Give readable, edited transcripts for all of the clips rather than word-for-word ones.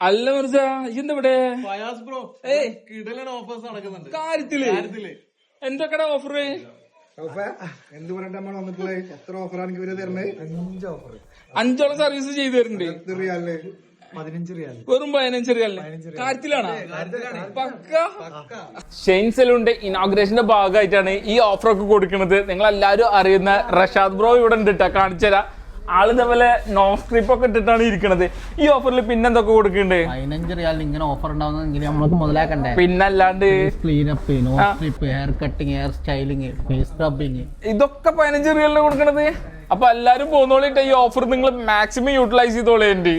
അല്ല മിർജ എന്താ ഇവിടെ കാര്യത്തില് എന്തൊക്കെയാ ഓഫർ? എന്ത് പറഞ്ഞിട്ട് നമ്മൾ വന്നിട്ടുള്ള എത്ര ഓഫറാണ് ഇവര് തരുന്നത്? 5 സർവീസ് ചെയ്തു തരുന്നുണ്ട്. 15 റിയാൽ. വെറും 15 റിയാലിന് കാര്യത്തിലാണ്. പക്ക ഷെയ്ൻ സലൂണിന്റെ ഇനോഗ്രേഷന്റെ ഭാഗമായിട്ടാണ് ഈ ഓഫർ ഒക്കെ കൊടുക്കുന്നത്. നിങ്ങൾ എല്ലാരും അറിയുന്ന റഷാദ് ബ്രോ ഇവിടെ ഉണ്ട് കേട്ടോ, കാണിച്ചുതരാം. ആള് ഇതേപോലെ നോ സ്ട്രിപ്പ് ഒക്കെ ഇട്ടിട്ടാണ് ഇരിക്കണത്. ഈ ഓഫറിൽ പിന്നെന്തൊക്കെ കൊടുക്കുന്നുണ്ട്? 15 റിയാലിന് ഇങ്ങനെ ഓഫർ ഉണ്ടാവുന്നെങ്കിൽ നമ്മൾക്ക് മുതലാക്കണ്ടേ? പിന്നല്ലാണ്ട് cleanup, nose strip, hair cutting, hair styling, face scrubbing, ഇതൊക്കെ 15 റിയാലിന് കൊടുക്കണത്. അപ്പൊ എല്ലാരും പോന്നോളിട്ട് ഈ ഓഫർ നിങ്ങൾ മാക്സിമം യൂട്ടിലൈസ് ചെയ്തോളേണ്ടി.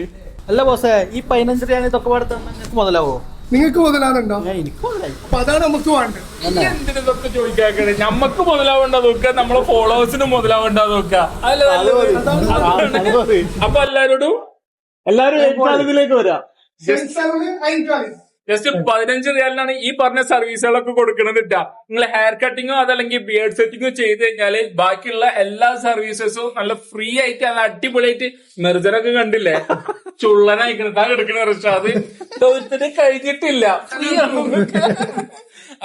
അല്ല ബോസേ, ഈ 15 റിയാലിന് ഇതൊക്കെ പാടത്ത് നിങ്ങൾക്ക് മുതലാവോ? നിങ്ങൾക്ക് മുതലാകുന്നുണ്ടോ? എനിക്ക് മുതലായി. അപ്പൊ അതാണ് നമുക്ക് വേണ്ടത്. എന്തിനൊക്കെ ചോദിക്കാക്കണേ? നമ്മക്ക് മുതലാവണ്ട നോക്കുക, നമ്മളെ ഫോളോവേഴ്സിന് മുതലാവണ്ട നോക്കുക. അപ്പൊ എല്ലാരോടും ഇതിലേക്ക് വരാം. ജസ്റ്റ് 15 റിയാലിനാണ് ഈ പറഞ്ഞ സർവീസുകളൊക്കെ കൊടുക്കുന്നത് കേട്ടാ. നിങ്ങൾ ഹെയർ കട്ടിങ്ങോ അതല്ലെങ്കിൽ ബിയർഡ് സെറ്റിങ്ങോ ചെയ്ത് കഴിഞ്ഞാല് ബാക്കിയുള്ള എല്ലാ സർവീസസും നല്ല ഫ്രീ ആയിട്ട് നല്ല അടിപൊളിയായിട്ട് മെർജറൊക്കെ കണ്ടില്ലേ, ചുള്ളനായിക്കണ എടുക്കണ റിഷാദ് ചോദിച്ചിട്ട് കഴിഞ്ഞിട്ടില്ല.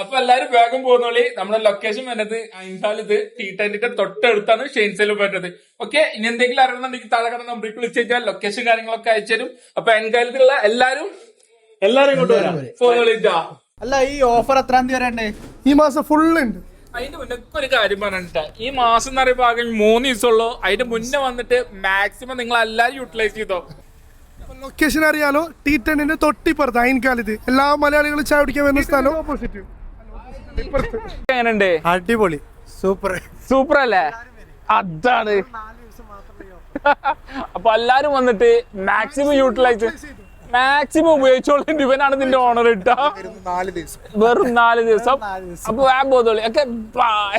അപ്പൊ എല്ലാരും വേഗം പോകുന്നോളി. നമ്മുടെ ലൊക്കേഷൻ വരുന്നത് അഞ്ചാലിത് ടീ-10ന്റെ തൊട്ടടുത്താണ് ഷെയ്ൻ സലൂൺ വരുന്നത്. ഓക്കെ, ഇനി എന്തെങ്കിലും അറിയണമെന്നുണ്ടെങ്കിൽ താഴെ കടന്ന നമ്പറിൽ വിളിച്ചു കഴിഞ്ഞാൽ ലൊക്കേഷൻ കാര്യങ്ങളൊക്കെ അയച്ചു തരും. അപ്പൊ എൻകാലത്തിലുള്ള എല്ലാരും ഇങ്ങോട്ട് വരാം. അല്ല, ഈ ഓഫർ എത്രാം തീയതി വരണ്ടേ? ഈ മാസം ഫുള്ള് ഉണ്ട്. അതിന്റെ മുന്നേ ഒരു കാര്യം പറഞ്ഞിട്ടാ, ഈ മാസം എന്ന് പറയുമ്പോൾ ആകെ 3 ദിവസമുള്ളൂ. അതിന്റെ മുന്നേ വന്നിട്ട് മാക്സിമം നിങ്ങൾ എല്ലാരും യൂട്ടിലൈസ് ചെയ്തോ. ലൊക്കേഷൻ അറിയാലോ, ടീ-10ന്റെ തൊട്ടിപ്പുറത്ത് അയൻകാലത്ത്. എല്ലാ മലയാളികളും ചായ കുടിക്കാൻ വരുന്ന സ്ഥലം ഓപ്പോസിറ്റ്. എങ്ങനെയുണ്ട്? അടിപൊളി, സൂപ്പർ അല്ലേ? അതാണ്. അപ്പൊ എല്ലാരും വന്നിട്ട് മാക്സിമം യൂട്ടിലൈസ് മാക്സിമം ഉപയോഗിച്ചോളേണ്ടി. ഇവനാണ് നിന്റെ ഓണർ ഇട്ടാ. വെറും 4 ദിവസം. അപ്പൊ വേഗം പോതോളി. Okay, by.